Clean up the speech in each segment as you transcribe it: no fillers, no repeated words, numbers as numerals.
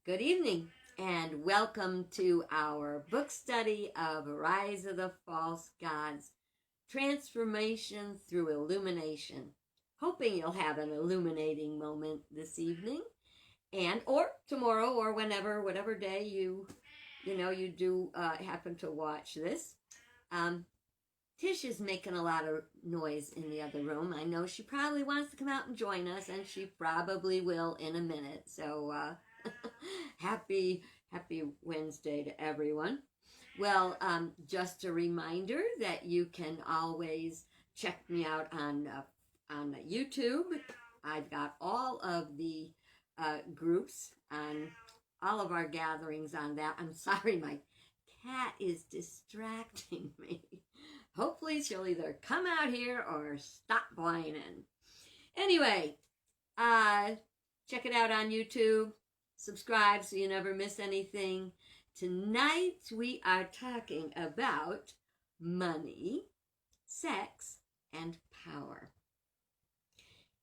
Good evening, and welcome to our book study of Rise of the False Gods, Transformation Through Illumination. Hoping you'll have an illuminating moment this evening, and or tomorrow, or whatever day you do happen to watch this. Tish is making a lot of noise in the other room. I know she probably wants to come out and join us, and she probably will in a minute. So happy Wednesday to everyone. Well, just a reminder that you can always check me out on YouTube. I've got all of the groups on all of our gatherings on that. I'm sorry, my cat is distracting me. Hopefully she'll either come out here or stop whining. Anyway, check it out on YouTube. Subscribe so you never miss anything. Tonight we are talking about money, sex, and power.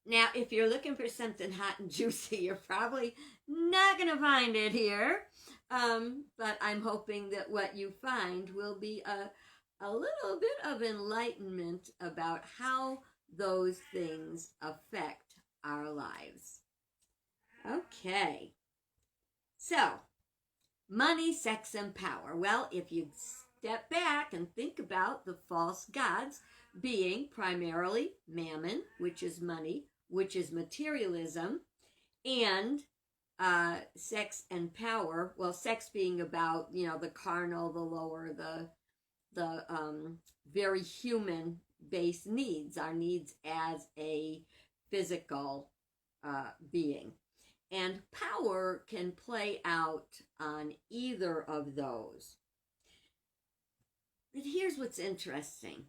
Now, if you're looking for something hot and juicy, you're probably not going to find it here. But I'm hoping that what you find will be a little bit of enlightenment about how those things affect our lives. Okay. So, money, sex, and power. Well, if you step back and think about the false gods being primarily mammon, which is money, which is materialism, and sex and power. Well, sex being about, the carnal, the lower, the very human-based needs, our needs as a physical being. And power can play out on either of those. But here's what's interesting.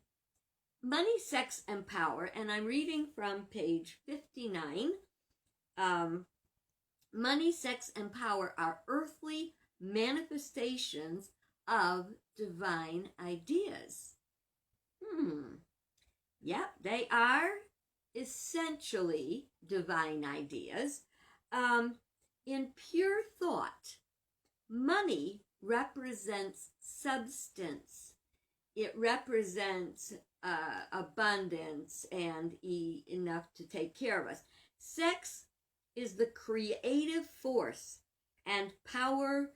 Money, sex, and power, and I'm reading from page 59. Money, sex, and power are earthly manifestations of divine ideas. Yep, they are essentially divine ideas. In pure thought, money represents substance. It represents abundance and enough to take care of us. Sex is the creative force, and power.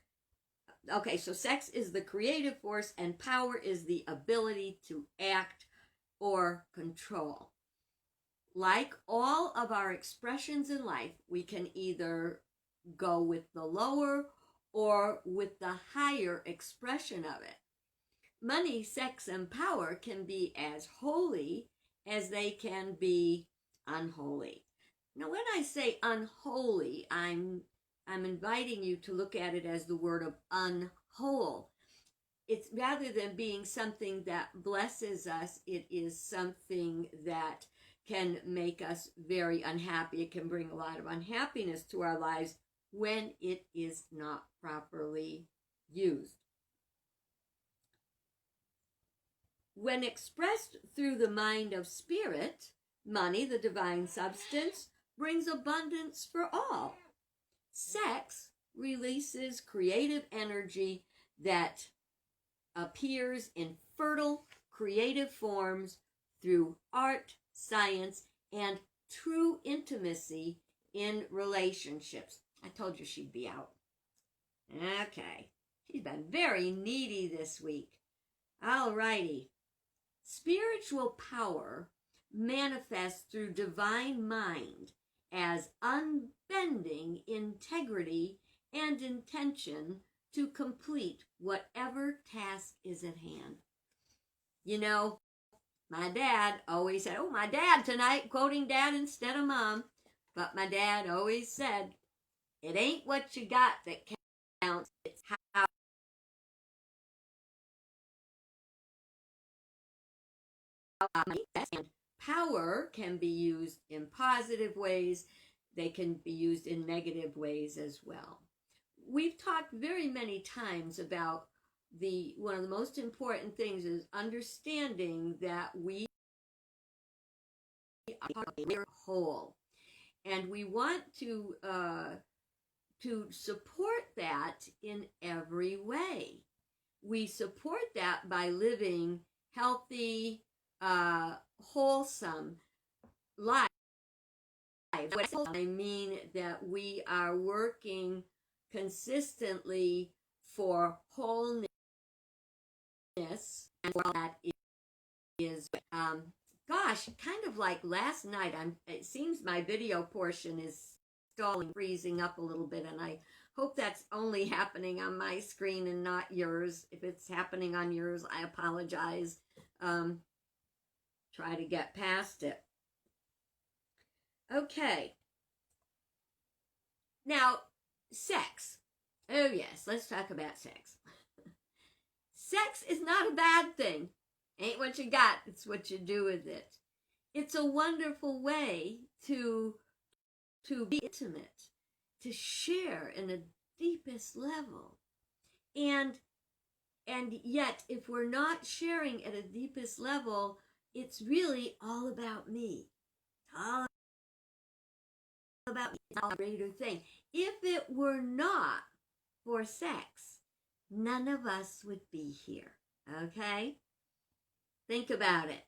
Okay, so sex is the creative force, and power is the ability to act or control. Like all of our expressions in life, we can either go with the lower or with the higher expression of it. Money, sex, and power can be as holy as they can be unholy. Now, when I say unholy, I'm inviting you to look at it as the word of unwhole. It's rather than being something that blesses us, it is something that can make us very unhappy. It can bring a lot of unhappiness to our lives when it is not properly used. When expressed through the mind of spirit, money, the divine substance, brings abundance for all. Sex releases creative energy that appears in fertile, creative forms through art, science, and true intimacy in relationships. I told you she'd be out. Okay. She's been very needy this week. All righty. Spiritual power manifests through divine mind as unbending integrity and intention to complete whatever task is at hand. My dad always said, my dad tonight, quoting dad instead of mom, but my dad always said, it ain't what you got that counts, it's how and power can be used in positive ways. They can be used in negative ways as well. We've talked very many times about one of the most important things is understanding that we are whole, and we want to to support that in every way. We support that by living healthy, wholesome lives. I mean that we are working consistently for wholeness, and that is, gosh, kind of like last night. It seems my video portion is stalling, freezing up a little bit, and I hope that's only happening on my screen and not yours. If it's happening on yours, I apologize. Try to get past it. Okay. Now, sex. Oh yes, let's talk about sex. Sex is not a bad thing. Ain't what you got, it's what you do with it. It's a wonderful way to be intimate, to share in the deepest level. And yet, if we're not sharing at a deepest level, it's really all about me. All about me. It's a greater thing. If it were not for sex, none of us would be here. Okay? Think about it.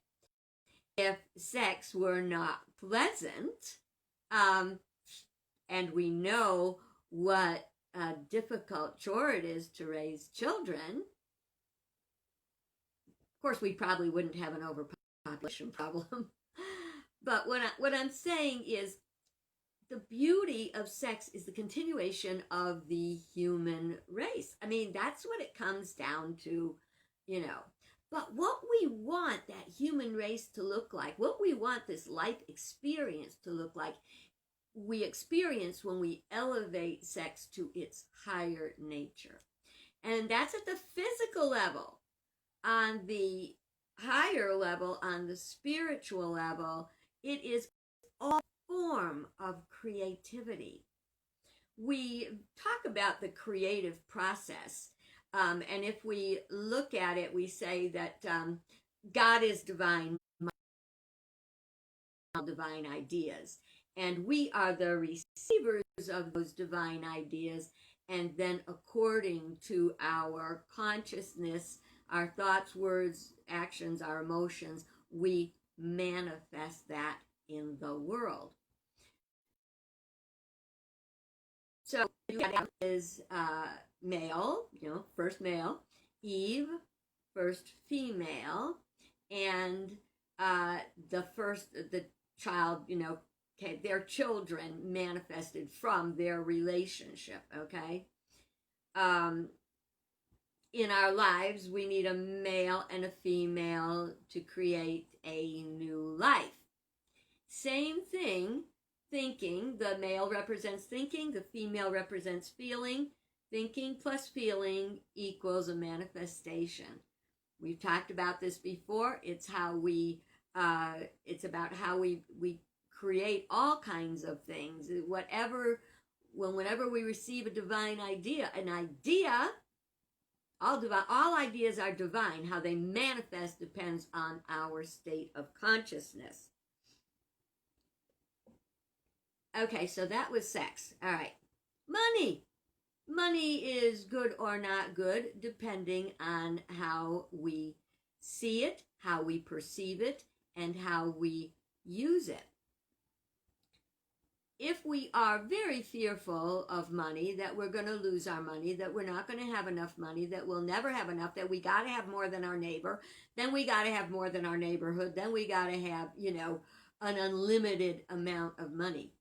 If sex were not pleasant, and we know what a difficult chore it is to raise children, of course, we probably wouldn't have an overpopulation problem. But what I'm saying is, the beauty of sex is the continuation of the human race. I mean, that's what it comes down to, you know. But what we want that human race to look like, what we want this life experience to look like, we experience when we elevate sex to its higher nature. And that's at the physical level. On the higher level, on the spiritual level, it is all form of creativity. We talk about the creative process, and if we look at it, we say that God is divine, divine ideas, and we are the receivers of those divine ideas, and then according to our consciousness, our thoughts, words, actions, our emotions, we manifest that in the world. So Adam is male, first male, Eve, first female, and the child, okay, their children manifested from their relationship, okay? In our lives, we need a male and a female to create a new life. Same thing, thinking. The male represents thinking, the female represents feeling. Thinking plus feeling equals a manifestation. We've talked about this before. It's how it's about how we create all kinds of things. Whenever we receive a divine idea, all ideas are divine. How they manifest depends on our state of consciousness. Okay, so that was sex. All right. Money. Money is good or not good, depending on how we see it, how we perceive it, and how we use it. If we are very fearful of money, that we're going to lose our money, that we're not going to have enough money, that we'll never have enough, that we got to have more than our neighbor, then we got to have more than our neighborhood, then we got to have, an unlimited amount of money.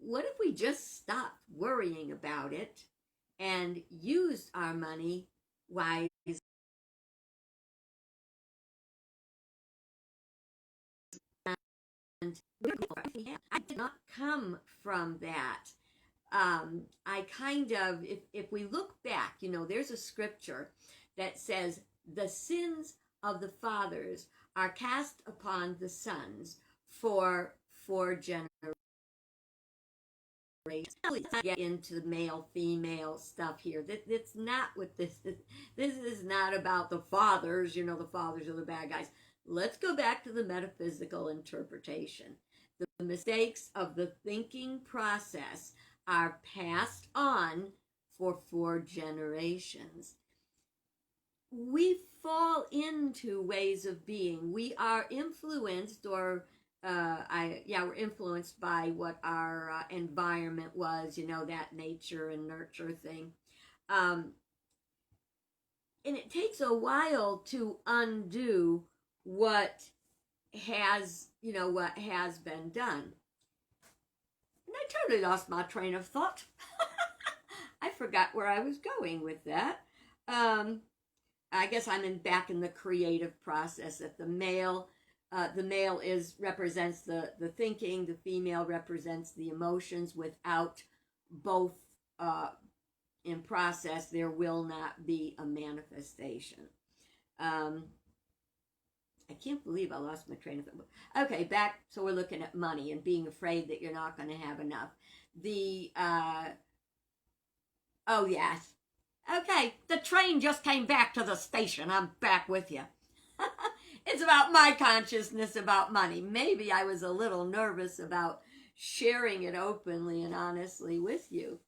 What if we just stopped worrying about it and used our money wisely? And I did not come from that. I kind of, if we look back, there's a scripture that says the sins of the fathers are cast upon the sons for generations. Let's not get into male-female stuff here. That's not what this is not about the fathers. The fathers are the bad guys. Let's go back to the metaphysical interpretation. The mistakes of the thinking process are passed on for 4 generations. We fall into ways of being. We are influenced, or we're influenced by what our environment was, that nature and nurture thing. And it takes a while to undo what has been done. And I totally lost my train of thought. I forgot where I was going with that. I guess I'm back in the creative process. That the male represents the thinking, the female represents the emotions. Without both in process, there will not be a manifestation. I can't believe I lost my train of thought. Okay, back. So we're looking at money and being afraid that you're not going to have enough. Oh yes. Okay, the train just came back to the station. I'm back with you. It's about my consciousness about money. Maybe I was a little nervous about sharing it openly and honestly with you.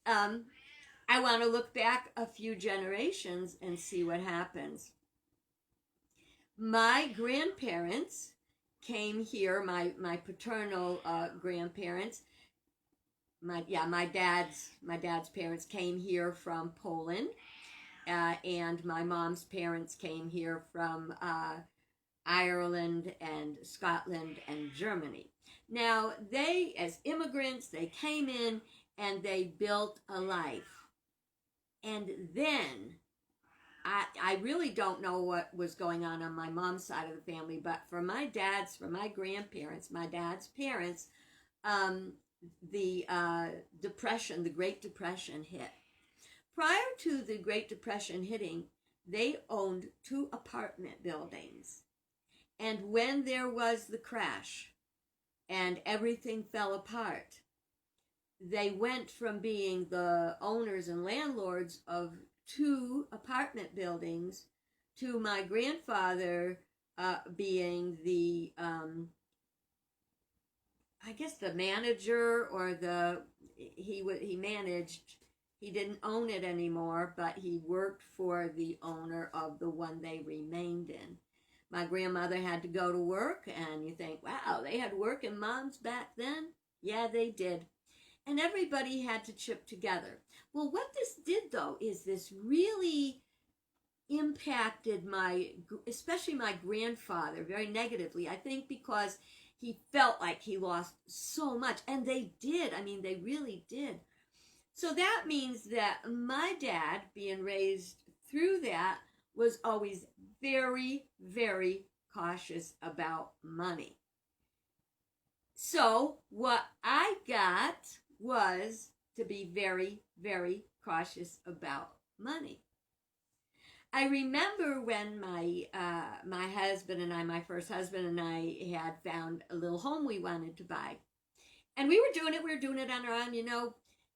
I want to look back a few generations and see what happens. My grandparents came here, my paternal grandparents. My dad's parents came here from Poland, and my mom's parents came here from Ireland and Scotland and Germany. Now, they, as immigrants, they came in and they built a life. And then, I really don't know what was going on my mom's side of the family, but for my grandparents, my dad's parents, the Depression, the Great Depression hit. Prior to the Great Depression hitting, they owned 2 apartment buildings. And when there was the crash and everything fell apart, they went from being the owners and landlords of 2 apartment buildings to my grandfather being the I guess the manager, or he managed. He didn't own it anymore, but he worked for the owner of the one they remained in. My grandmother had to go to work, and you think, wow, they had working moms back then? Yeah, they did. And everybody had to chip together. Well, what this did, though, is this really impacted especially my grandfather very negatively. I think because he felt like he lost so much. And they did. I mean, they really did. So that means that my dad, being raised through that, was always very, very cautious about money. So what I got was to be very, very cautious about money. I remember when my husband and I, my first husband and I, had found a little home we wanted to buy. And we were doing it on our own.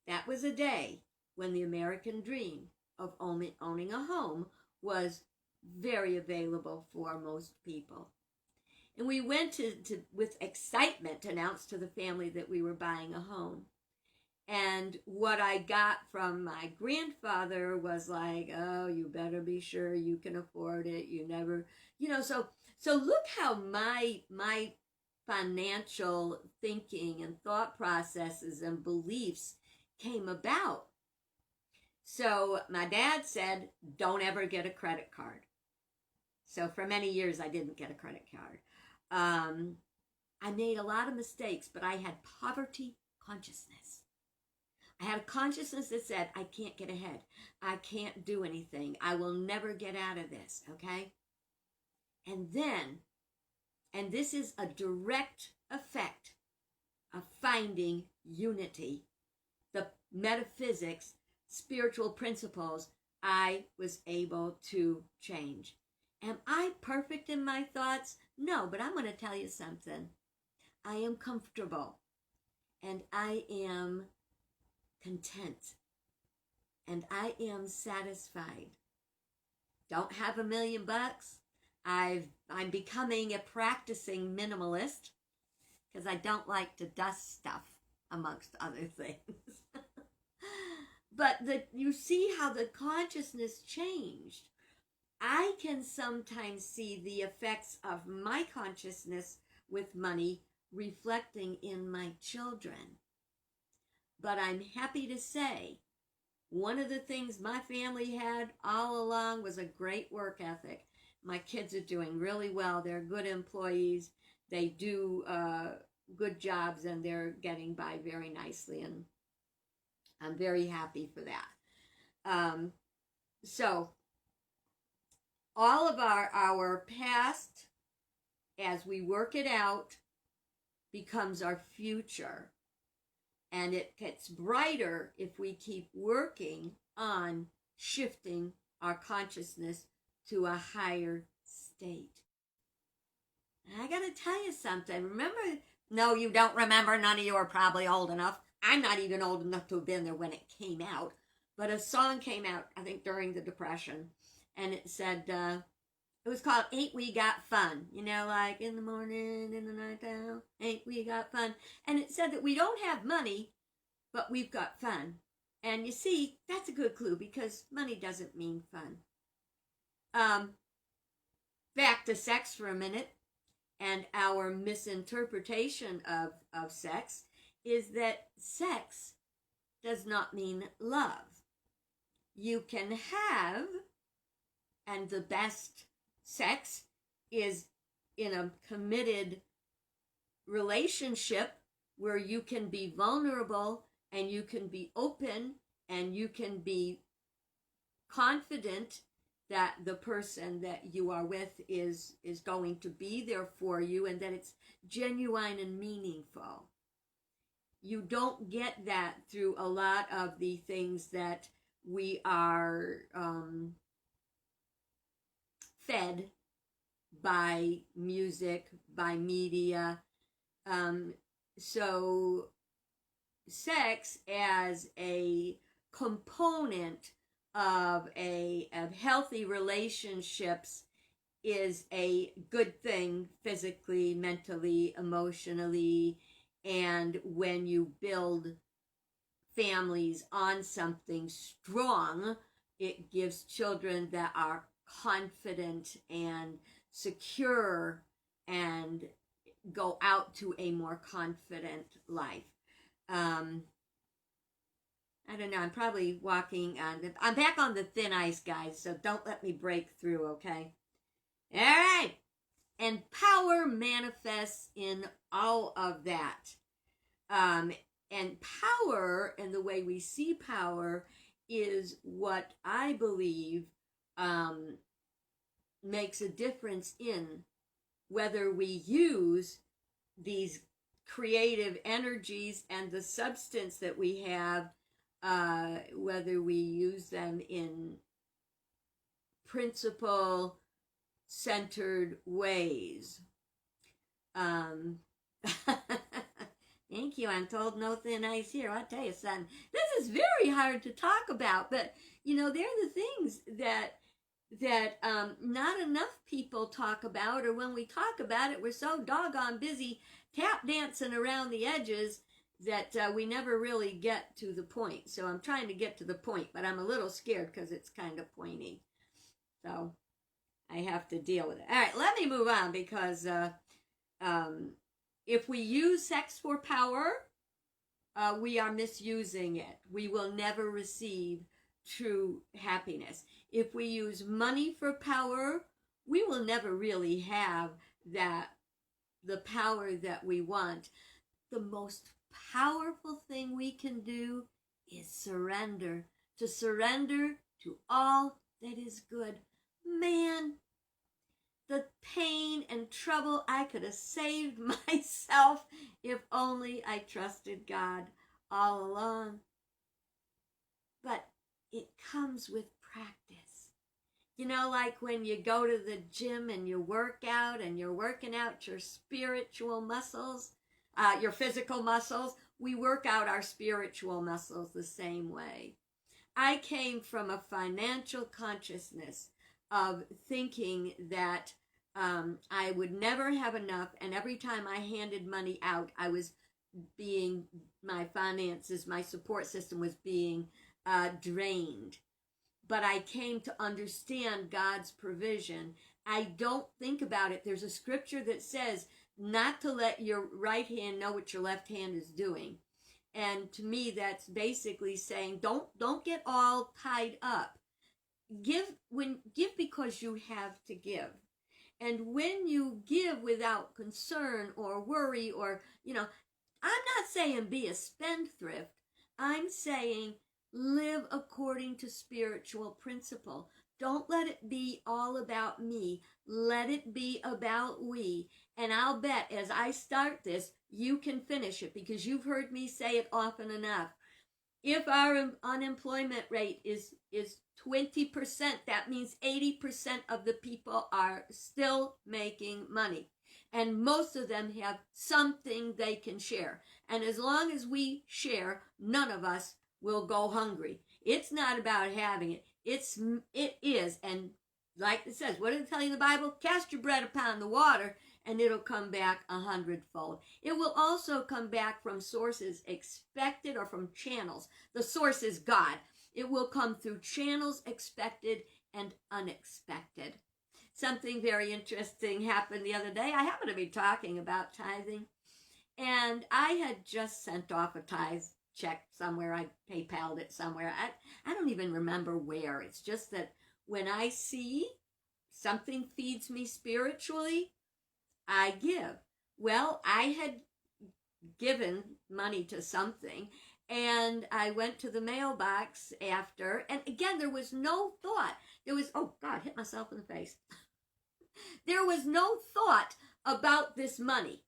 That was a day when the American dream of owning a home was very available for most people. And we went to with excitement, to announce to the family that we were buying a home. And what I got from my grandfather was like, oh, you better be sure you can afford it. You never, so look how my financial thinking and thought processes and beliefs came about. So my dad said, don't ever get a credit card. So for many years, I didn't get a credit card. I made a lot of mistakes, but I had poverty consciousness. I had a consciousness that said, I can't get ahead. I can't do anything. I will never get out of this, okay? And this is a direct effect of finding unity, the metaphysics, spiritual principles, I was able to change. Am I perfect in my thoughts? No, but I'm going to tell you something. I am comfortable, and I am content, and I am satisfied. Don't have $1 million. I'm becoming a practicing minimalist because I don't like to dust stuff, amongst other things. But you see how the consciousness changed. I can sometimes see the effects of my consciousness with money reflecting in my children. But I'm happy to say, one of the things my family had all along was a great work ethic. My kids are doing really well. They're good employees. They do good jobs, and they're getting by very nicely, and I'm very happy for that. So all of our past, as we work it out, becomes our future. And it gets brighter if we keep working on shifting our consciousness to a higher state. And I got to tell you something. Remember? No, you don't remember. None of you are probably old enough. I'm not even old enough to have been there when it came out. But a song came out, I think, during the Depression. And it said, it was called Ain't We Got Fun? You know, like in the morning, in the nighttime, ain't we got fun? And it said that we don't have money, but we've got fun. And you see, that's a good clue, because money doesn't mean fun. Back to sex for a minute, and our misinterpretation of sex is that sex does not mean love. You can have, and the best sex is in a committed relationship where you can be vulnerable and you can be open and you can be confident that the person that you are with is going to be there for you, and that it's genuine and meaningful. You don't get that through a lot of the things that we are fed by music, by media. So sex as a component of healthy relationships is a good thing, physically, mentally, emotionally. And when you build families on something strong, it gives children that are confident and secure and go out to a more confident life. I don't know, I'm probably walking on I'm back on the thin ice, guys, so don't let me break through, okay? All right. And power manifests in all of that. And power, and the way we see power, is what I believe makes a difference in whether we use these creative energies and the substance that we have, whether we use them in principle-centered ways. Thank you. I'm told no thin ice here. I'll tell you something. This is very hard to talk about, but you know, they're the things that not enough people talk about, or when we talk about it, we're so doggone busy tap dancing around the edges that we never really get to the point. So I'm trying to get to the point, but I'm a little scared because it's kind of pointy. So I have to deal with it. All right, let me move on, because if we use sex for power, we are misusing it. We will never receive true happiness. If we use money for power, we will never really have the power that we want. The most powerful thing we can do is surrender. To surrender to all that is good. Man, the pain and trouble I could have saved myself if only I trusted God all along. But it comes with practice. You know, like when you go to the gym and you work out and you're working out your spiritual muscles, your physical muscles, we work out our spiritual muscles the same way. I came from a financial consciousness of thinking that I would never have enough, and every time I handed money out, I was being, my finances, my support system was being drained. But I came to understand God's provision. I don't think about it. There's a scripture that says not to let your right hand know what your left hand is doing. And to me, that's basically saying don't get all tied up. Give because you have to give. And when you give without concern or worry or, I'm not saying be a spendthrift. I'm saying live according to spiritual principle. Don't let it be all about me. Let it be about we. And I'll bet as I start this, you can finish it because you've heard me say it often enough. If our unemployment rate is 20%, that means 80% of the people are still making money. And most of them have something they can share. And as long as we share, none of us will go hungry. It's not about having it. It is. And like it says, what did it tell you in the Bible? Cast your bread upon the water and it'll come back 100-fold. It will also come back from sources expected or from channels. The source is God. It will come through channels expected and unexpected. Something very interesting happened the other day. I happened to be talking about tithing, and I had just sent off a tithe check somewhere. I PayPal'd it somewhere. I don't even remember where. It's just that when I see something feeds me spiritually, I give. Well, I had given money to something, and I went to the mailbox after, and again, there was no thought. There was, oh God, hit myself in the face. There was no thought about this money.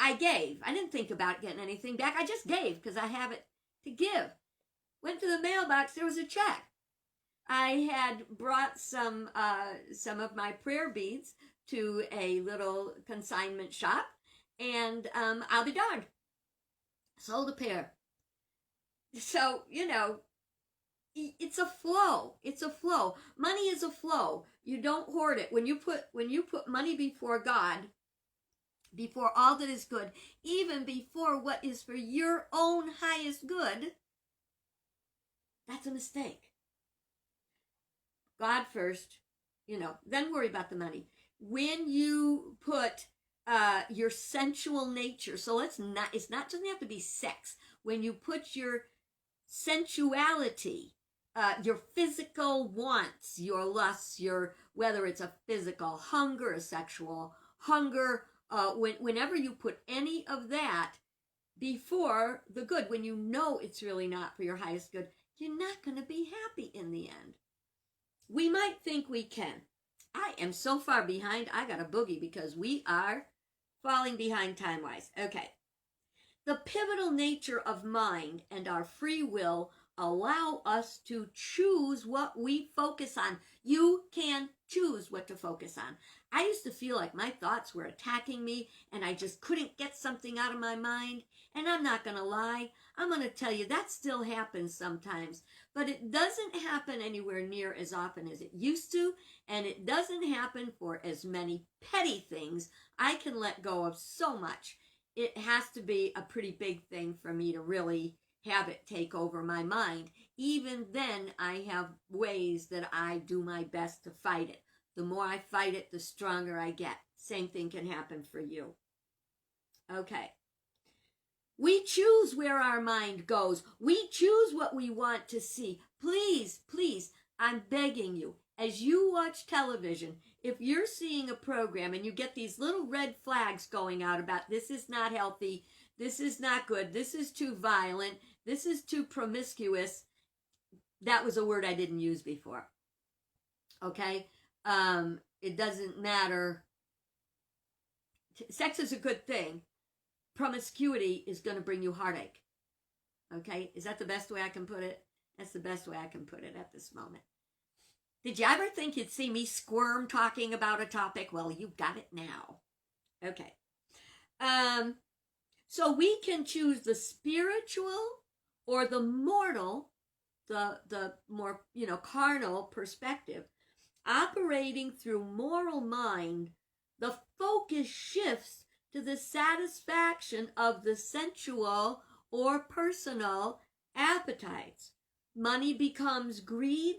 I gave. I didn't think about getting anything back. I just gave because I have it to give. Went to the mailbox. There was a check. I had brought some of my prayer beads to a little consignment shop, and I'll be darned, sold a pair. So, it's a flow. It's a flow. Money is a flow. You don't hoard it. When you put money before God, before all that is good, even before what is for your own highest good, that's a mistake. God first, then worry about the money. When you put your sensual nature, so it's not doesn't have to be sex. When you put your sensuality, your physical wants, your lusts, whether it's a physical hunger, a sexual hunger, whenever you put any of that before the good, when you know it's really not for your highest good, you're not going to be happy in the end. We might think we can. I am so far behind, I got a boogie because we are falling behind time-wise. Okay. The pivotal nature of mind and our free will allow us to choose what we focus on. You can choose what to focus on. I used to feel like my thoughts were attacking me and I just couldn't get something out of my mind. And I'm not going to lie. I'm going to tell you that still happens sometimes. But it doesn't happen anywhere near as often as it used to. And it doesn't happen for as many petty things. I can let go of so much. It has to be a pretty big thing for me to really have it take over my mind. Even then, I have ways that I do my best to fight it. The more I fight it, the stronger I get. Same thing can happen for you. Okay. We choose where our mind goes. We choose what we want to see. Please, please, I'm begging you, as you watch television, if you're seeing a program and you get these little red flags going out about this is not healthy, this is not good, this is too violent, this is too promiscuous, that was a word I didn't use before. Okay? It doesn't matter. Sex is a good thing. Promiscuity is going to bring you heartache. Okay? Is that the best way I can put it? That's the best way I can put it at this moment. Did you ever think you'd see me squirm talking about a topic? Well, you got it now. Okay. So we can choose the spiritual or the mortal, the more, carnal perspective. Operating through moral mind, the focus shifts to the satisfaction of the sensual or personal appetites. Money becomes greed.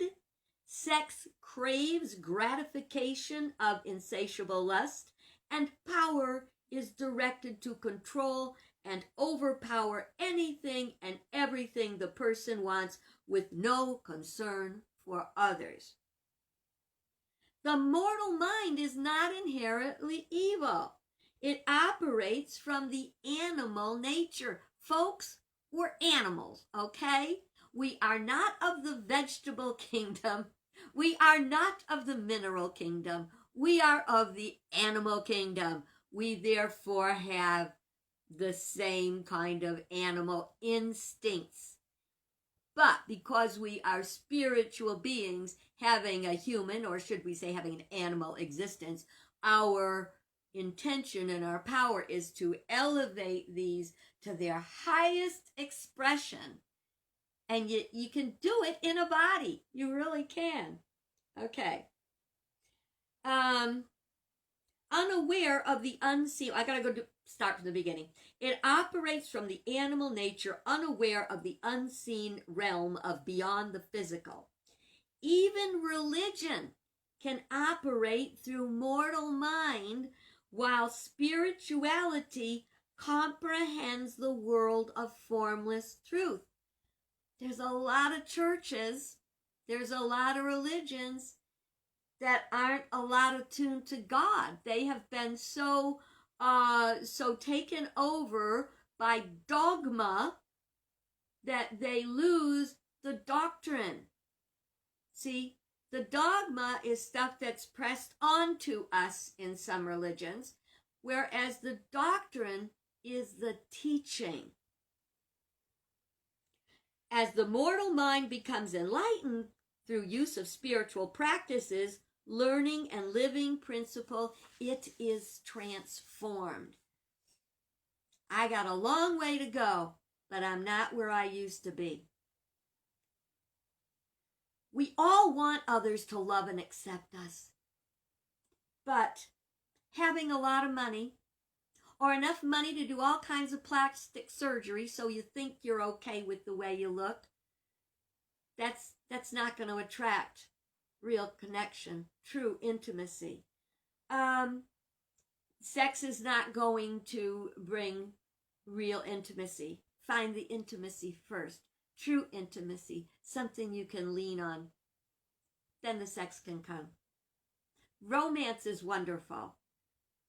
Sex craves gratification of insatiable lust, and power is directed to control and overpower anything and everything the person wants with no concern for others. The mortal mind is not inherently evil. It operates from the animal nature. Folks, we're animals, okay? We are not of the vegetable kingdom. We are not of the mineral kingdom. We are of the animal kingdom. We therefore have the same kind of animal instincts. But because we are spiritual beings having a human, or should we say having an animal existence, our intention and our power is to elevate these to their highest expression. And you can do it in a body. You really can. Okay. Unaware of the unseen. I gotta start from the beginning. It operates from the animal nature, unaware of the unseen realm of beyond the physical. Even religion can operate through mortal mind, while spirituality comprehends the world of formless truth. There's a lot of churches, there's a lot of religions that aren't a lot attuned to God. They have been so taken over by dogma that they lose the doctrine. See, the dogma is stuff that's pressed onto us in some religions, whereas the doctrine is the teaching. As the mortal mind becomes enlightened through use of spiritual practices, learning and living principle, it is transformed. I got a long way to go, but I'm not where I used to be. We all want others to love and accept us. But having a lot of money, or enough money to do all kinds of plastic surgery so you think you're okay with the way you look, that's not going to attract real connection, true intimacy. Sex is not going to bring real intimacy. Find the intimacy first. True intimacy, something you can lean on. Then the sex can come. Romance is wonderful,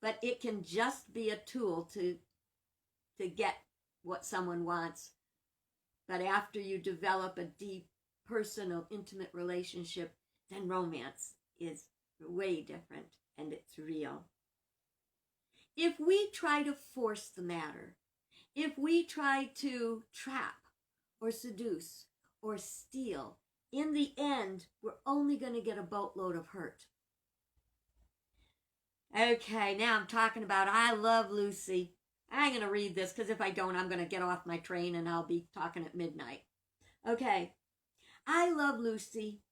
but it can just be a tool to get what someone wants. But after you develop a deep, personal, intimate relationship, then romance is way different and it's real. If we try to force the matter, if we try to trap or seduce or steal, in the end, we're only going to get a boatload of hurt. Okay, now I'm talking about I Love Lucy. I'm going to read this because if I don't, I'm going to get off my train and I'll be talking at midnight. Okay, I Love Lucy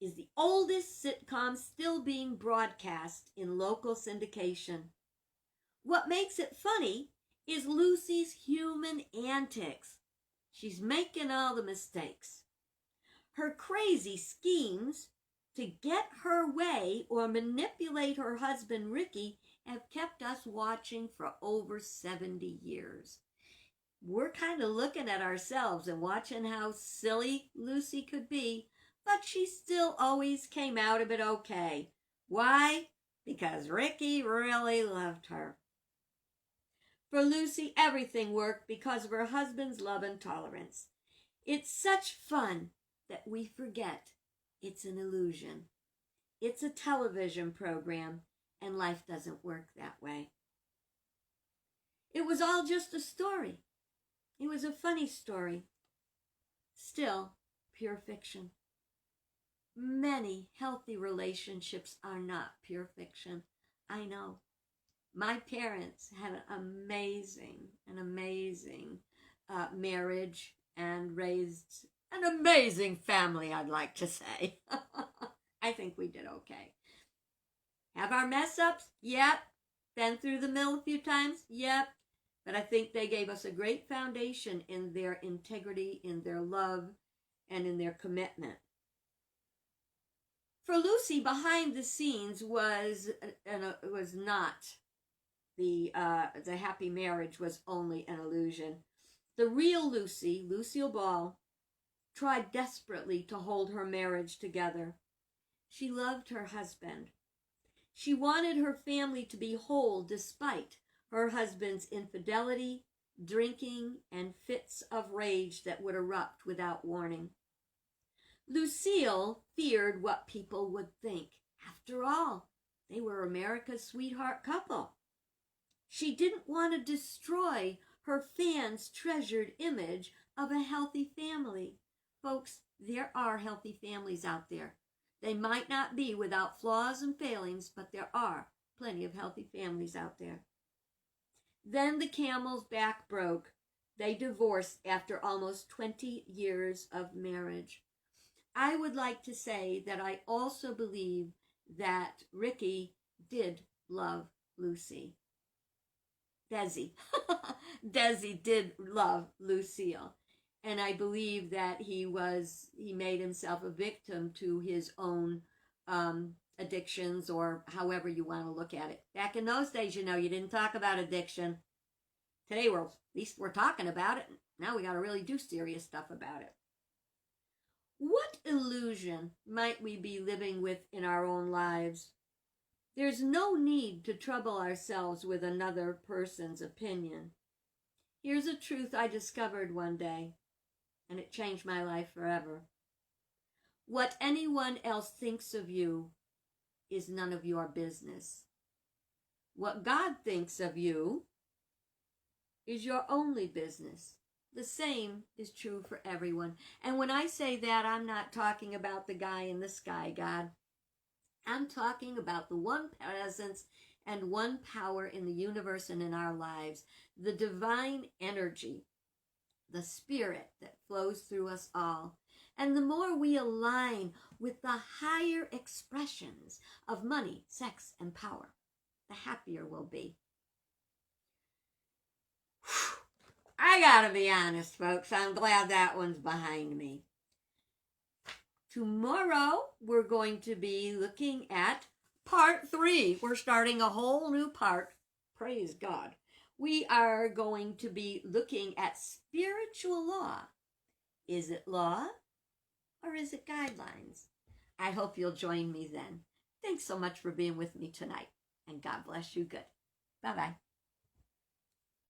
is the oldest sitcom still being broadcast in local syndication. What makes it funny is Lucy's human antics. She's making all the mistakes. Her crazy schemes to get her way or manipulate her husband Ricky have kept us watching for over 70 years. We're kind of looking at ourselves and watching how silly Lucy could be, but she still always came out of it okay. Why? Because Ricky really loved her. For Lucy, everything worked because of her husband's love and tolerance. It's such fun that we forget it's an illusion. It's a television program, and life doesn't work that way. It was all just a story. It was a funny story. Still, pure fiction. Many healthy relationships are not pure fiction. I know. My parents had an amazing marriage and raised an amazing family, I'd like to say. I think we did okay. Have our mess ups? Yep. Been through the mill a few times? Yep. But I think they gave us a great foundation in their integrity, in their love, and in their commitment. For Lucy, behind the scenes was not the happy marriage was only an illusion. The real Lucy, Lucille Ball, tried desperately to hold her marriage together. She loved her husband. She wanted her family to be whole despite her husband's infidelity, drinking, and fits of rage that would erupt without warning. Lucille feared what people would think. After all, they were America's sweetheart couple. She didn't want to destroy her fans' treasured image of a healthy family. Folks, there are healthy families out there. They might not be without flaws and failings, but there are plenty of healthy families out there. Then the camel's back broke. They divorced after almost 20 years of marriage. I would like to say that I also believe that Ricky did love Lucy. Desi did love Lucille. And I believe that he made himself a victim to his own addictions, or however you want to look at it. Back in those days, you didn't talk about addiction. Today, at least we're talking about it. Now we got to really do serious stuff about it. What illusion might we be living with in our own lives? There's no need to trouble ourselves with another person's opinion. Here's a truth I discovered one day, and it changed my life forever. What anyone else thinks of you is none of your business. What God thinks of you is your only business. The same is true for everyone. And when I say that, I'm not talking about the guy in the sky, God. I'm talking about the one presence and one power in the universe and in our lives, the divine energy, the spirit that flows through us all. And the more we align with the higher expressions of money, sex, and power, the happier we'll be. I gotta be honest, folks. I'm glad that one's behind me. Tomorrow, we're going to be looking at part 3. We're starting a whole new part. Praise God. We are going to be looking at spiritual law. Is it law or is it guidelines? I hope you'll join me then. Thanks so much for being with me tonight, and God bless you good. Bye-bye.